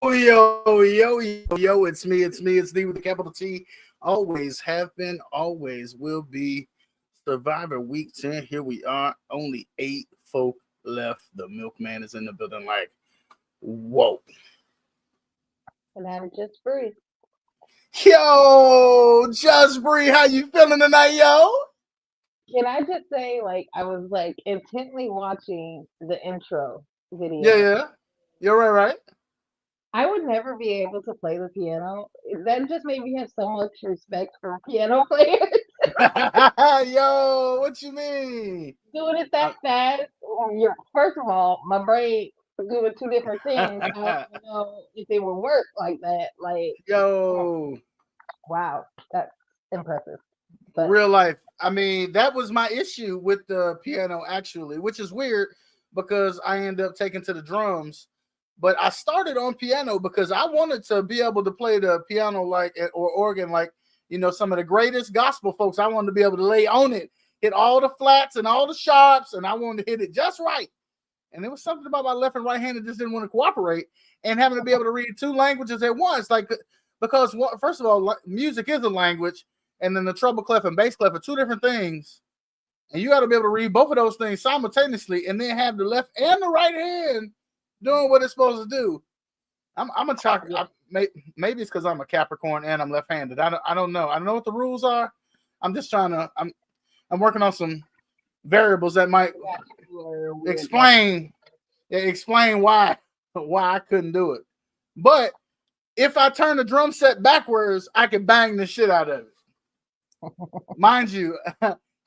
Yo, it's me, it's D with the capital T. Always have been, always will be. Survivor Week 10. Here we are. Only 8 folk left. The milkman is in the building. Like, whoa. And I'm just Bruce. Yo, Just Bree, how you feeling tonight, yo? Can I just say, I was intently watching the intro Yeah, video. yeah. You're right, I would never be able to play the piano. That just made me have so much respect for piano players. right? Yo, what you mean? Doing it that fast. First of all, my brain doing two different things. I don't even know if they would work like that. Oh, Yo, wow, that's impressive. But real life. I mean, that was my issue with the piano actually, which is weird because I ended up taking to the drums. But I started on piano because I wanted to be able to play the piano like or organ like some of the greatest gospel folks. I wanted to be able to lay on it, hit all the flats and all the sharps, and I wanted to hit it just right. And there was something about my left and right hand that just didn't want to cooperate, and having to be able to read 2 languages at once, because first of all, music is a language, and then the treble clef and bass clef are two different things, and you got to be able to read both of those things simultaneously, and then have the left and the right hand doing what it's supposed to do. I'm a chocolate. yeah, Maybe it's because I'm a Capricorn and I'm left-handed. I don't know. I don't know what the rules are. I'm just trying to. I'm working on some variables that might yeah, you were weird like explain why I couldn't do it. But if I turn the drum set backwards, I can bang the shit out of it. Mind you,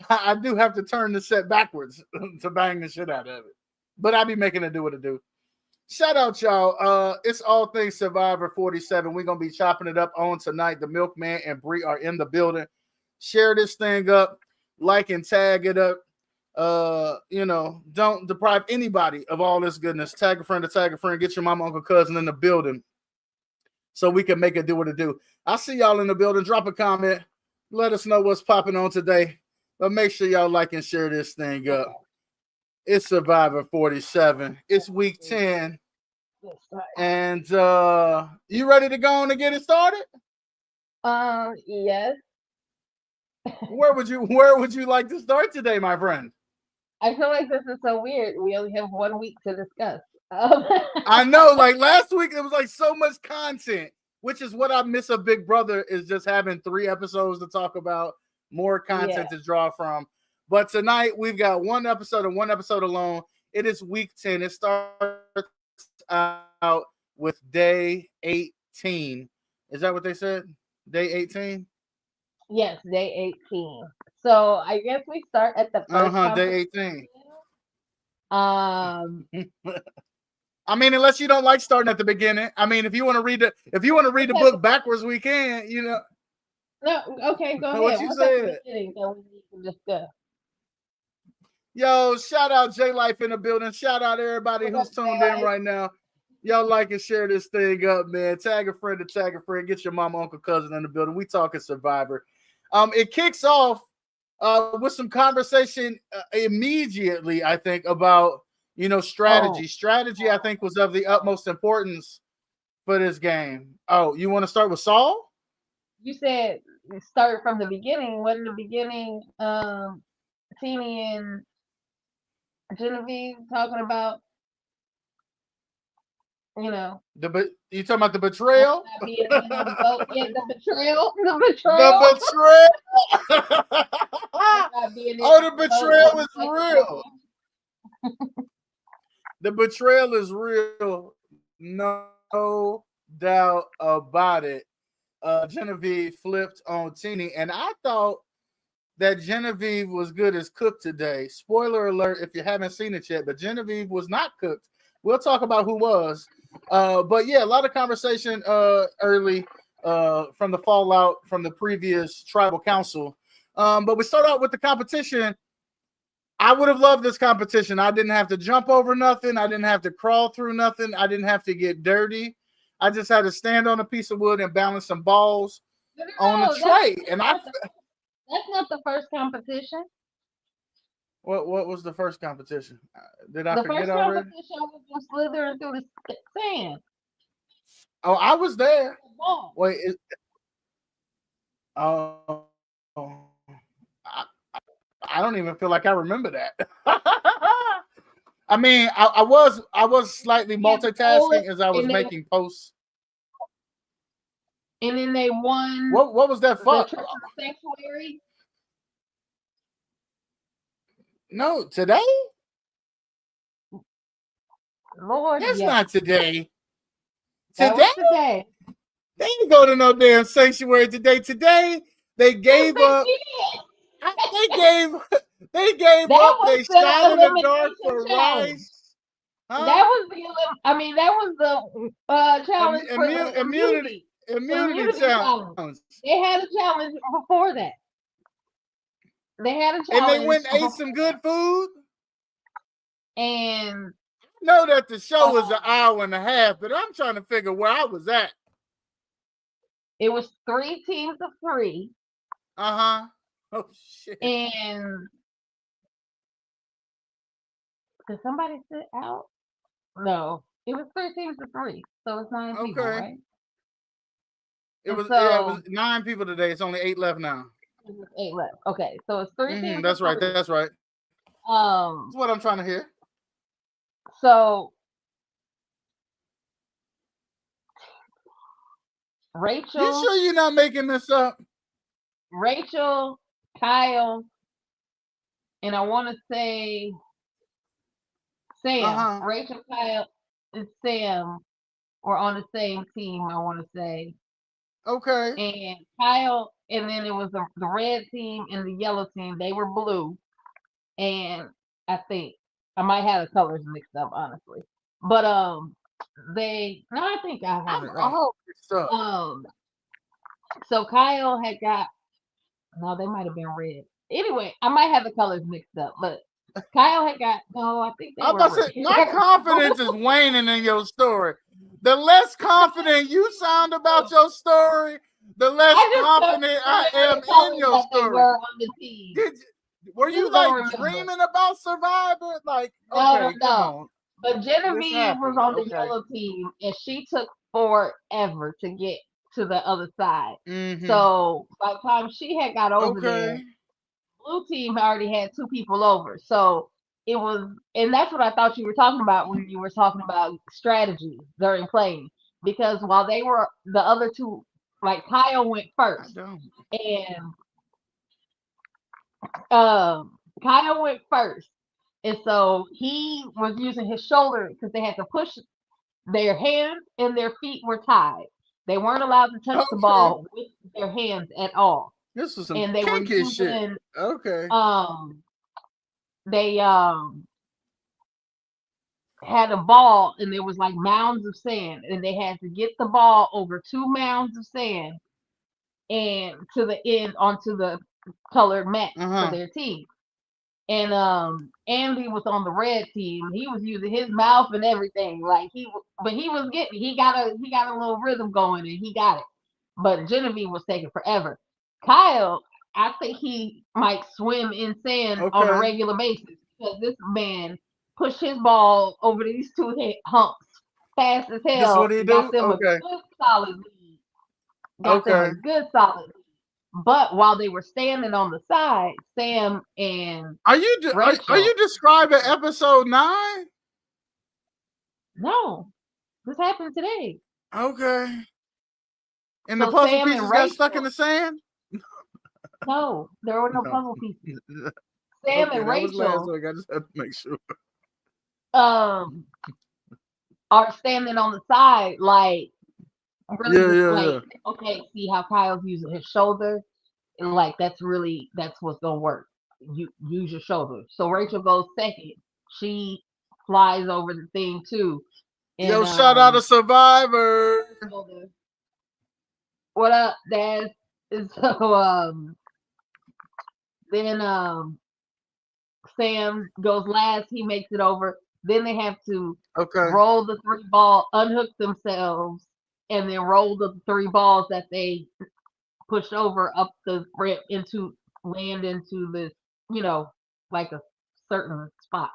I do have to turn the set backwards to bang the shit out of it. But I be making it do what it do. Shout out, y'all. It's all things Survivor 47. We're gonna be chopping it up on tonight. The milkman and Bree are in the building. Share this thing up, like and tag it up. Don't deprive anybody of all this goodness. Tag a friend to tag a friend. Get your mama, uncle, cousin in the building so we can make it do what it do. I see y'all in the building. Drop a comment. Let us know what's popping on today. But make sure y'all like and share this thing up. It's Survivor 47. It's week that. 10. Yes, And you ready to go on and get it started? yes. Where would you like to start today, my friend? I feel like this is so weird. We only have 1 week to discuss. Um, I know, like last week, it was like so much content, which is what I miss of Big Brother is just having 3 episodes to talk about, more yeah. content to draw from. But tonight we've got 1 episode and 1 episode alone. It is week 10. It starts out with day 18. Is that what they said? Day 18? Yes, day 18. So I guess we start at the first Uh-huh, day competition. 18. Um, I mean, unless you don't like starting at the beginning. I mean, if you want to read the okay, book backwards, we can. no, okay, go What ahead. you What's at the said? beginning that we need to discuss? Yo, shout out J Life in the building. Shout out everybody What's up, who's tuned in daylight? right now. Y'all like and share this thing up, man. Tag a friend to tag a friend. Get your mama, uncle, cousin in the building. We talking Survivor. It kicks off with some conversation immediately. I think about Oh, strategy. Strategy, I think, was of the utmost importance for this game. Oh, you want to start with Saul? you said start from the beginning. What in the beginning? Teeny and Genevieve talking about, you know, You talking about the women betrayal? not being able to vote. Yeah, the betrayal, the betrayal, The betrayal. women not being Oh, able the to vote betrayal on the is second real. round. The betrayal is real. No doubt about it. Genevieve flipped on Teeny, and I thought that Genevieve was good as cooked today. Spoiler alert if you haven't seen it yet, but Genevieve was not cooked. We'll talk about who was. But yeah, a lot of conversation early from the fallout from the previous tribal council. But we start out with the competition. I would have loved this competition. I didn't have to jump over nothing. I didn't have to crawl through nothing. I didn't have to get dirty. I just had to stand on a piece of wood and balance some balls No, on the no, no, that's tray. And I that's not the first competition. what was the first competition? Did I The forget first already? competition was just slithering through the sand. Oh, I was there. Ball. Wait, oh, I don't even feel like I remember that. I mean, I was slightly multitasking as I was making posts. And then they won. What was that the fuck? Church of the Sanctuary. No, today? Lord, That's yes. not today. That was today. They didn't go to no damn sanctuary today. Today they gave up. They gave up. They shot in the dark for rice. Huh? That was the challenge for immunity challenge. They had a challenge before that. They had a challenge, and they went and ate some good food. And know that the show was an hour and a half, but I'm trying to figure where I was at. It was 3 teams of 3. Uh-huh. Oh shit. And did somebody sit out? No. It was 3 teams of 3. So it's 9 people, right? It was 9 people today. It's only 8 left now. 8 left. Okay. So it's 3 teams. That's right. That's right. That's what I'm trying to hear. So Rachel. You sure you're not making this up? Rachel, Kyle, and I want to say Sam. Uh-huh. Rachel, Kyle, and Sam were on the same team, I want to say. Okay. And Kyle, and then it was the red team and the yellow team. They were blue. And I think I might have the colors mixed up, honestly. But I think I have it right. So Kyle had got, no, they might have been red. Anyway, I might have the colors mixed up, but Kyle had got, no, I think they were red. My confidence is waning in your story. The less confident you sound about your story, the less confident I am in your story. Were on the team. Were you like dreaming about Survivor? Like, okay, come on. But Genevieve was on the yellow team, and she took forever to get to the other side. Mm-hmm. So by the time she had got over there, blue team already had 2 people over. So it was, and that's what I thought you were talking about when you were talking about strategy during playing. Because while they were, the other 2, like Kyle went first, and Kyle went first, and so he was using his shoulder because they had to push. Their hands and their feet were tied. They weren't allowed to touch the ball with their hands at all. This was some and they were using, shit. Okay. They had a ball, and there was like mounds of sand, and they had to get the ball over 2 mounds of sand and to the end onto the colored mat for their team. And Andy was on the red team. He was using his mouth and everything. Like he got a little rhythm going, and he got it. But Genevieve was taking forever. Kyle, I think he might swim in sand on a regular basis because this man pushed his ball over these 2 humps fast as hell. That's what he got do? them a good solid lead. Got them a good solid lead. But while they were standing on the side, Sam and are you describing episode 9? No, this happened today. Okay. And the puzzle pieces got stuck in the sand? No, there were no puzzle pieces. Sam and Rachel. I just have to make sure. Are standing on the side, like really okay, see how Kyle's using his shoulder? And like that's what's gonna work. You use your shoulder. So Rachel goes second. She flies over the thing too. And, shout out to Survivor. What up, Dad? So then Sam goes last. He makes it over. Then they have to roll the 3 ball, unhook themselves, and then roll the 3 balls that they pushed over up the ramp land into this, like a certain spot.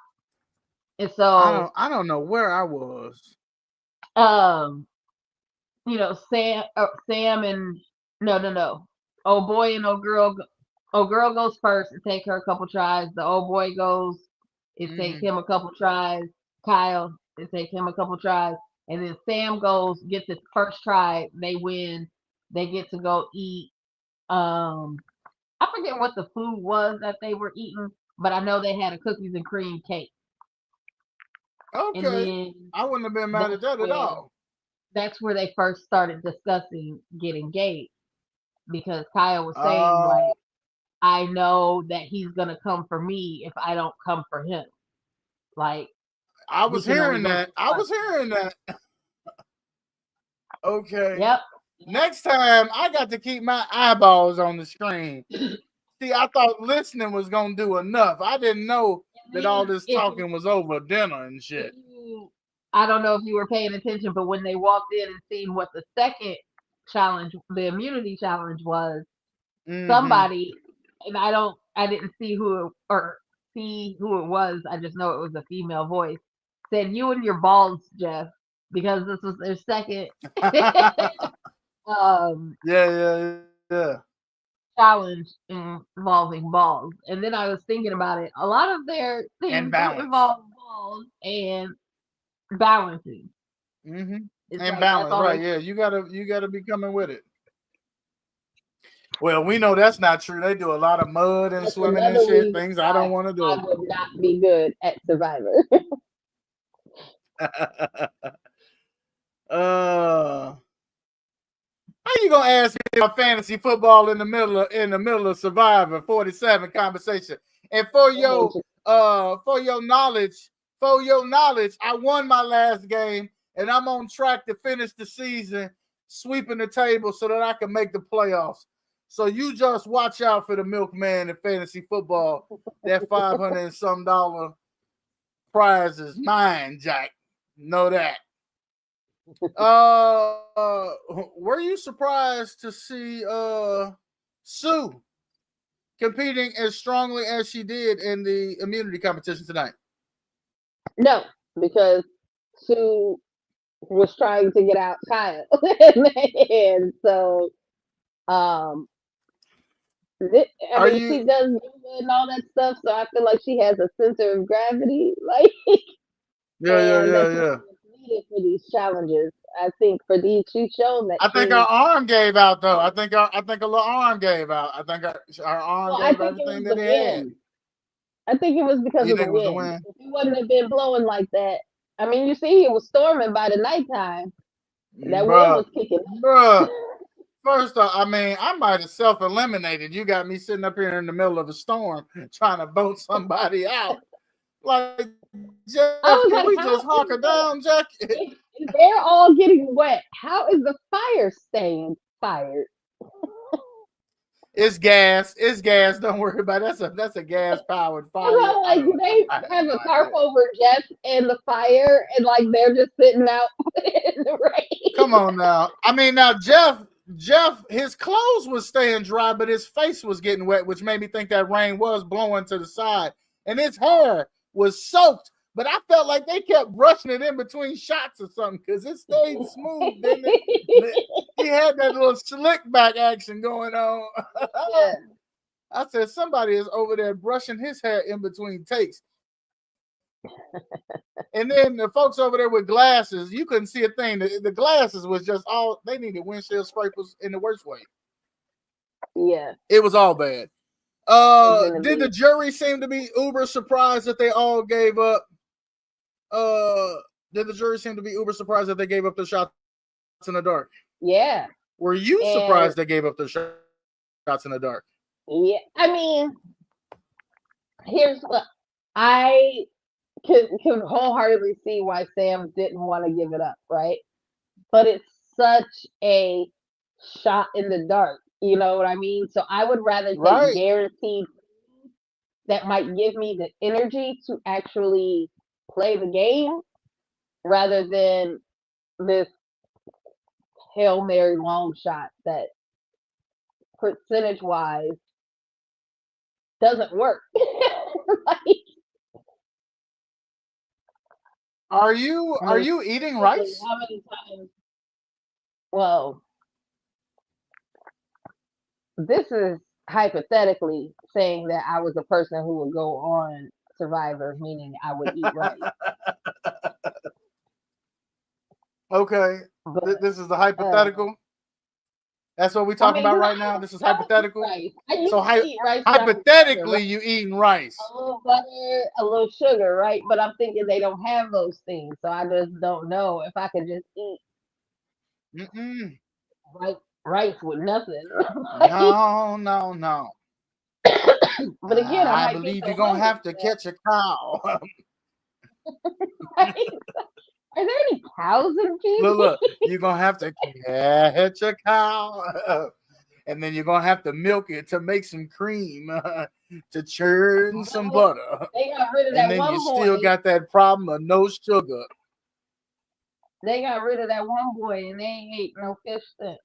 And so I don't know where I was. Sam and no. Old boy and old girl. Old girl goes first. It take her a couple tries. The old boy goes. It take him a couple tries. Kyle. It take him a couple tries. And then Sam goes, gets his first try. They win. They get to go eat. I forget what the food was that they were eating, but I know they had a cookies and cream cake. Okay. And then I wouldn't have been mad at that at all. That's where they first started discussing getting engaged, because Kyle was saying, like, I know that he's gonna come for me if I don't come for him. Like, I was hearing that. Okay. Yep. Next time I got to keep my eyeballs on the screen. See, I thought listening was gonna do enough. I didn't know that all this talking was over dinner and shit. I don't know if you were paying attention, but when they walked in and seen what the second challenge, the immunity challenge was, somebody, and I didn't see who it was. I just know it was a female voice, said, "You and your balls, Jeff," because this was their second challenge involving balls. And then I was thinking about it. A lot of their things don't involve balls and balancing. And like, balance, right? Yeah, you gotta be coming with it. Well, we know that's not true. They do a lot of mud and swimming and shit, things I don't want to do. I would not be good at Survivor. How you gonna ask me about fantasy football in the middle of Survivor 47 conversation? And for your knowledge, I won my last game, and I'm on track to finish the season sweeping the table so that I can make the playoffs. So you just watch out for the milkman in fantasy football. That $500 and some prize is mine, Jack. Know that. Were you surprised to see Sue competing as strongly as she did in the immunity competition tonight? No, because Sue was trying to get out Kyle. And so she does yoga and all that stuff, so I feel like she has a center of gravity. Like, yeah. Needed for these challenges. I think for these, she's shown that. I think her arm gave out, though. I think a little arm gave out. I think her arm gave everything that it had. I think it was because of the wind. If it wouldn't have been blowing like that, I mean, you see, it was storming by the nighttime. That wind was kicking. First off, I mean, I might have self-eliminated. You got me sitting up here in the middle of a storm trying to vote somebody out. Like, Jeff, can we just hunker down, Jack? They're all getting wet. How is the fire staying fired? It's gas. Don't worry about it. That's a gas-powered fire. Like, they have a tarp over Jeff and the fire, and like they're just sitting out in the rain. Come on now. I mean, now Jeff, his clothes was staying dry, but his face was getting wet, which made me think that rain was blowing to the side, and his hair was soaked. But I felt like they kept brushing it in between shots or something because it stayed smooth, didn't it? He had that little slick back action going on. Yeah. I said, somebody is over there brushing his hair in between takes. And then the folks over there with glasses, you couldn't see a thing. The glasses was just all, they needed windshield scrapers in the worst way. Yeah. It was all bad. Did the jury seem to be uber surprised that they all gave up? Did the jury seem to be uber surprised that they gave up the shots in the dark? Yeah. Were you surprised they gave up the shots in the dark? Yeah. I mean, here's what I can wholeheartedly see why Sam didn't want to give it up, right? But it's such a shot in the dark. You know what I mean? So I would rather take guaranteed that might give me the energy to actually play the game rather than this Hail Mary long shot that percentage-wise doesn't work. Are you eating rice? How many times? Well, this is hypothetically saying that I was a person who would go on Survivor, meaning I would eat rice. Okay, But this is the hypothetical. That's what we're talking about right now. This is hypothetical. Rice. I used So to eat rice hypothetically, you eating rice. A little butter, a little sugar, right? But I'm thinking they don't have those things, so I just don't know if I could just eat rice with nothing. No. But again, I believe you're gonna have to catch a cow. Right? Are there any cows in PG? Look, you're gonna have to catch a cow, and then you're gonna have to milk it to make some cream, to churn some butter. They got rid of that and then one you boy. still got that problem of no sugar. They got rid of that one boy, and they ain't ate no fish since.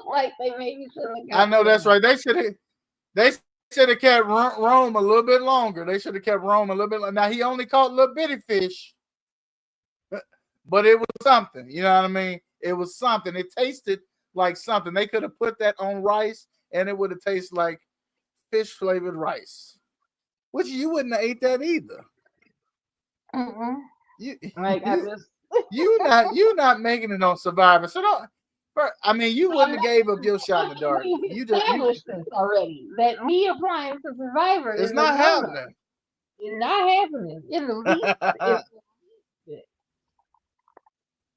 Like they maybe shouldn't have. I know that's right. They should have kept Rome a little bit longer. They should have kept Rome a little bit. Now he only caught little bitty fish, but it was something. You know what I mean? It was something. It tasted like something. They could have put that on rice, and it would have tasted like fish flavored rice, which you wouldn't have ate that either. You're not making it on Survivor. So don't. I mean, you wouldn't have gave up your shot in the dark. You established this already. That me applying for Survivor is not happening. It's not happening in the least.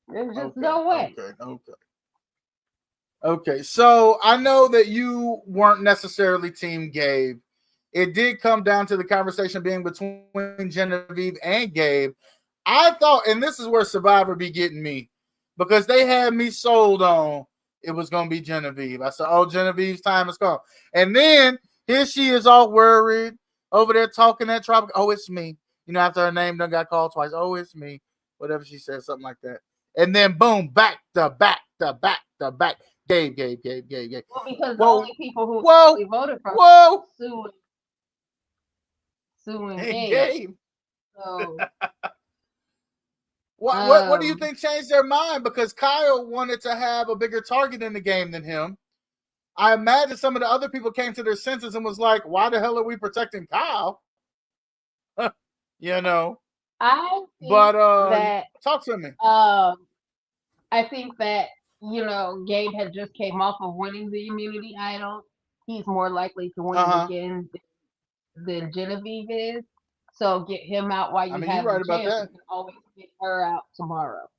There's just no way. Okay. So I know that you weren't necessarily Team Gabe. It did come down to the conversation being between Genevieve and Gabe. I thought, and this is where Survivor be getting me, because they had me sold on it was going to be Genevieve. I said, oh, Genevieve's time has come. And then here she is all worried over there talking that tropical. Oh, it's me. You know, after her name done got called twice. Oh, it's me. Whatever she said, something like that. And then boom, back to back. Gabe. Well, because the only people who voted for Sue and Gabe. So What do you think changed their mind? Because Kyle wanted to have a bigger target in the game than him. I imagine some of the other people came to their senses and was like, why the hell are we protecting Kyle? You know. I think that talk to me. I think that, you know, Gabe had just came off of winning the immunity idol. He's more likely to win again than Genevieve is. So get him out while you have the chance. You can always get her out tomorrow.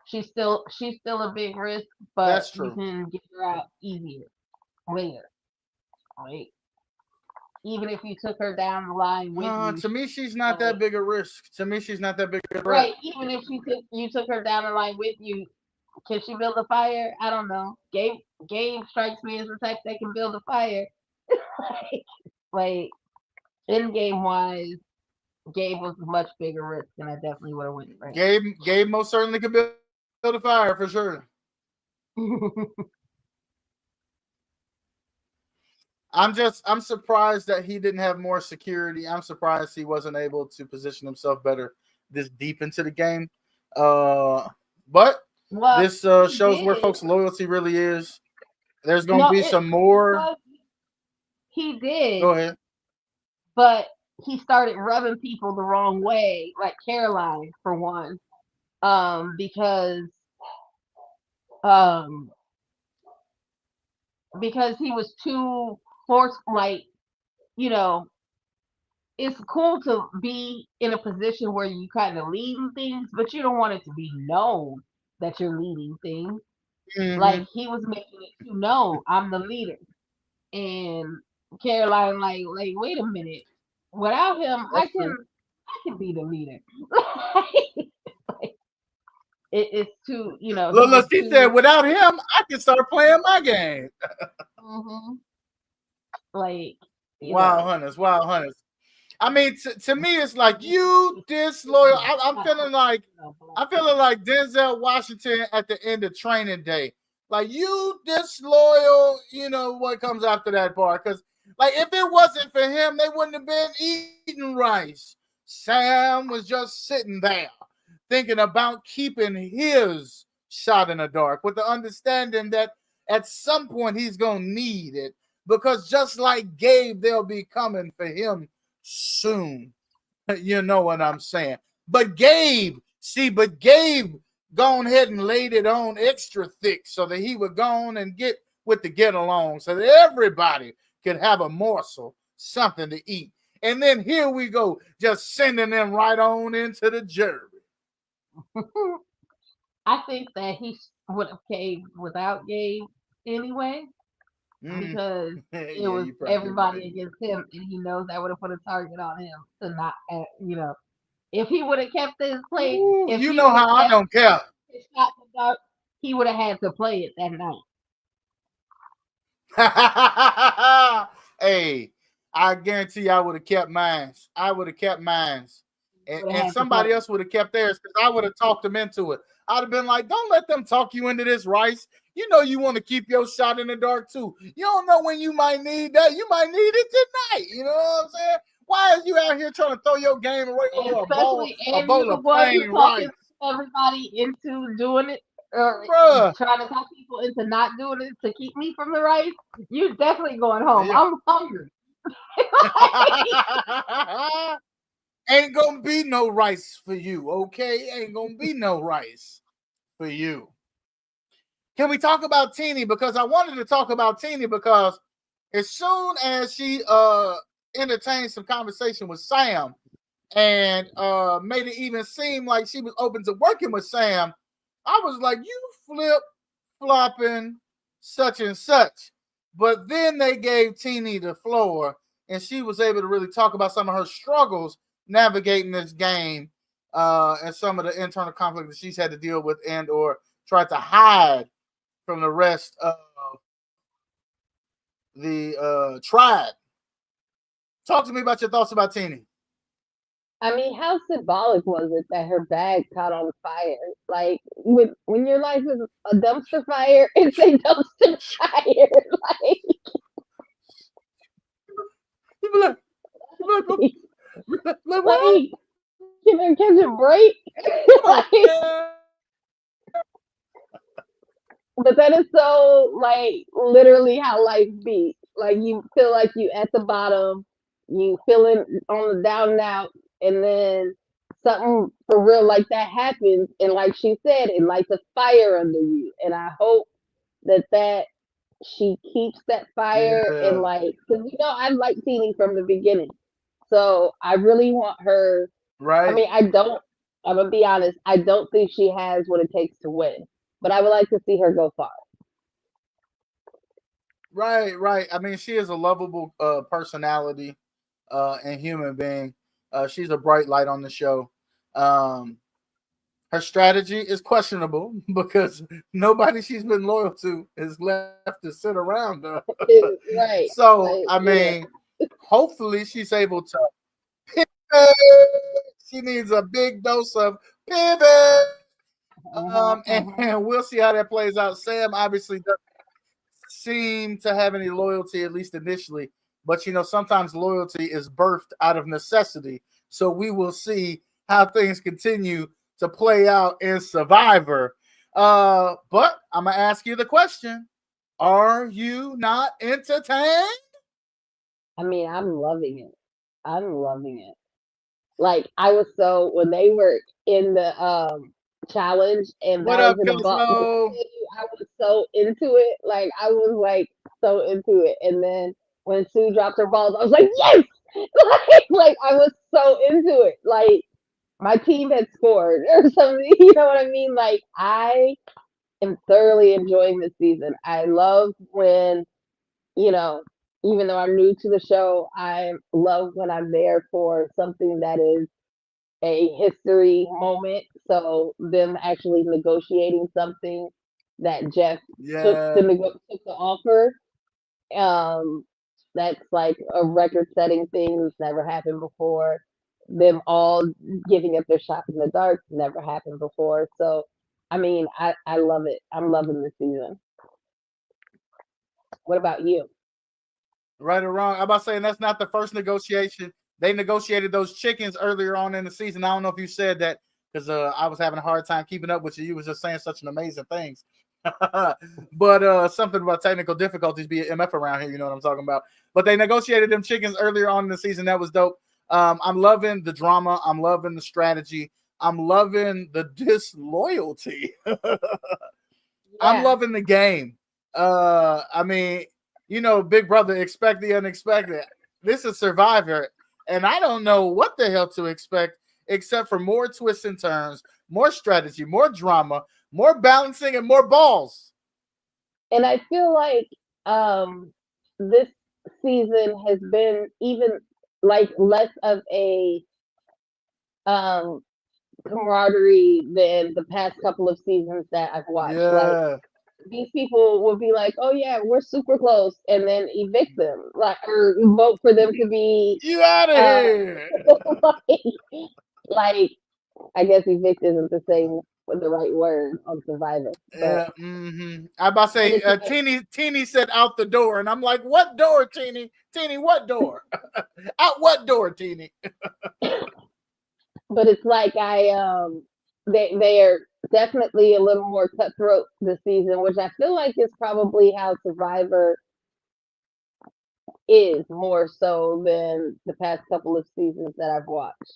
She's still a big risk, but you can get her out easier later. Right? Even if you took her down the line with you. To me, she's not that big a risk. Right. Even if you took her down the line with you, can she build a fire? I don't know. Gabe strikes me as the type that can build a fire. like in game wise, Gabe was a much bigger risk, and I definitely would have went for him. Gabe most certainly could build a fire for sure. I'm surprised that he didn't have more security. I'm surprised he wasn't able to position himself better this deep into the game. But this shows where folks' loyalty really is. There's going to be some more. He did. Go ahead. But he started rubbing people the wrong way, like Caroline, for one, because he was too forced. Like, you know, it's cool to be in a position where you kind of leading things, but you don't want it to be known that you're leading things. Mm-hmm. Like, he was making it too known, I'm the leader. And Caroline, like, wait a minute. Without him, I can be the leader. It's too, you know. Look, he said, without him, I can start playing my game. Mm-hmm. Like, Wild Hunters. I mean, to me, it's like you disloyal. I'm feeling like Denzel Washington at the end of Training Day. Like, you disloyal. You know what comes after that part? Because, like, if it wasn't for him, they wouldn't have been eating rice. Sam was just sitting there thinking about keeping his shot in the dark with the understanding that at some point he's going to need it, because just like Gabe, they'll be coming for him soon. You know what I'm saying? But Gabe gone ahead and laid it on extra thick so that he would go on and get with the get along so that everybody could have a morsel, something to eat. And then here we go, just sending them right on into the jury. I think that he would have caved without Gabe anyway, because it was everybody right against him, and he knows that would have put a target on him to not, if he would have kept his play, you know how I don't care. He would have had to play it that night. Hey, I guarantee you I would have kept mine. I would have kept mine. And somebody else would have kept theirs, because I would have talked them into it. I'd have been like, don't let them talk you into this, Rice. You know you want to keep your shot in the dark too. You don't know when you might need that. You might need it tonight. You know what I'm saying? Why are you out here trying to throw your game away for a bowl of plain rice? Everybody into doing it, or trying to talk people into not doing it to keep me from the rice. You definitely going home. Yeah. I'm hungry. Ain't gonna be no rice for you, okay? Ain't gonna be no rice for you. Can we talk about Teenie? Because I wanted to talk about Teenie because as soon as she entertained some conversation with Sam and made it even seem like she was open to working with Sam, I was like, you flip-flopping such and such. But then they gave Teenie the floor, and she was able to really talk about some of her struggles navigating this game and some of the internal conflict that she's had to deal with and or try to hide from the rest of the tribe. Talk to me about your thoughts about Teenie. I mean, how symbolic was it that her bag caught on fire? Like, when your life is a dumpster fire, it's a dumpster fire. Like, can I catch a break? But that is so, like, literally how life be. Like, you feel like you at the bottom, you feeling on the down and out, and then something for real like that happens, and like she said, it lights a fire under you. And I hope that she keeps that fire, and like, because I liked Teenie from the beginning, so I really want her. Right. I mean, I'm gonna be honest, I don't think she has what it takes to win, but I would like to see her go far. Right. I mean, she is a lovable personality and human being. She's a bright light on the show. Her strategy is questionable because nobody she's been loyal to is left to sit around her. Right. So, I mean, hopefully she's able to pivot. She needs a big dose of pivot. And we'll see how that plays out. Sam obviously doesn't seem to have any loyalty, at least initially. But, sometimes loyalty is birthed out of necessity. So we will see how things continue to play out in Survivor. But I'm going to ask you the question. Are you not entertained? I mean, I'm loving it. Like, I was when they were in the challenge and what up, I was so into it. Like, I was so into it. And then when Sue dropped her balls, I was like, yes! like I was so into it. Like, my team had scored or something. You know what I mean? Like, I am thoroughly enjoying this season. I love when, even though I'm new to the show, I love when I'm there for something that is a history moment. So them actually negotiating something that Jeff took the offer. That's like a record-setting thing that's never happened before. Them all giving up their shot in the dark never happened before. So, I mean, I love it. I'm loving this season. What about you? Right or wrong? I'm about saying that's not the first negotiation. They negotiated those chickens earlier on in the season. I don't know if you said that, because I was having a hard time keeping up with you. You was just saying such an amazing things. But something about technical difficulties be MF around here, you know what I'm talking about. But they negotiated them chickens earlier on in the season. That was dope. I'm loving the drama. I'm loving the strategy. I'm loving the disloyalty. I'm loving the game. I mean, you know, Big Brother, expect the unexpected. This is Survivor, and I don't know what the hell to expect except for more twists and turns, more strategy, more drama, more balancing, and more balls. And I feel like this season has been even like less of a camaraderie than the past couple of seasons that I've watched. Yeah. Like these people will be like, "Oh yeah, we're super close," and then evict them, like or vote for them to be You out of here. like I guess evict isn't the same with the right word on Survivor. Yeah, I about to say, Teeny said out the door, and I'm like, what door, Teeny? Teeny, what door? Out what door, Teeny? But it's like they are definitely a little more cutthroat this season, which I feel like is probably how Survivor is more so than the past couple of seasons that I've watched.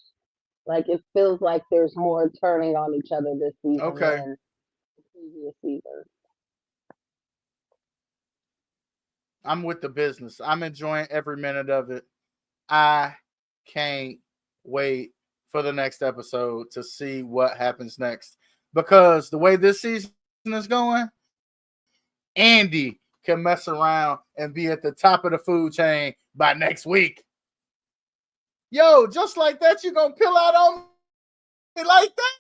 Like it feels like there's more turning on each other this season than the previous seasons. I'm with the business. I'm enjoying every minute of it. I can't wait for the next episode to see what happens next. Because the way this season is going, Andy can mess around and be at the top of the food chain by next week. Yo, just like that, you gonna pill out on me like that?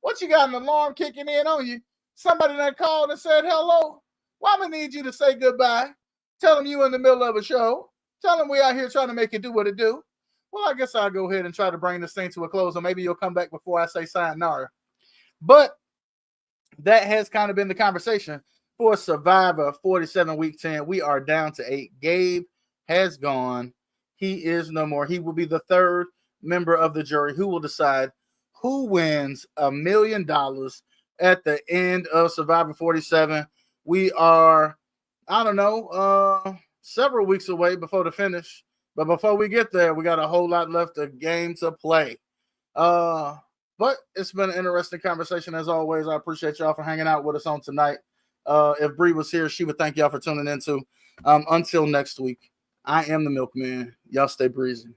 What, you got an alarm kicking in on you? Somebody that called and said hello? Well, I'm gonna need you to say goodbye. Tell them you in the middle of a show. Tell them we out here trying to make it do what it do. Well, I guess I'll go ahead and try to bring this thing to a close, or maybe you'll come back before I say sayonara. But that has kind of been the conversation for Survivor 47 Week 10. We are down to 8. Gabe has gone. He is no more. He will be the third member of the jury who will decide who wins $1 million at the end of Survivor 47. We are, I don't know, several weeks away before the finish. But before we get there, we got a whole lot left of game to play. But it's been an interesting conversation as always. I appreciate y'all for hanging out with us on tonight. If Bree was here, she would thank y'all for tuning in too. Until next week, I am the Milkman. Y'all stay breezy.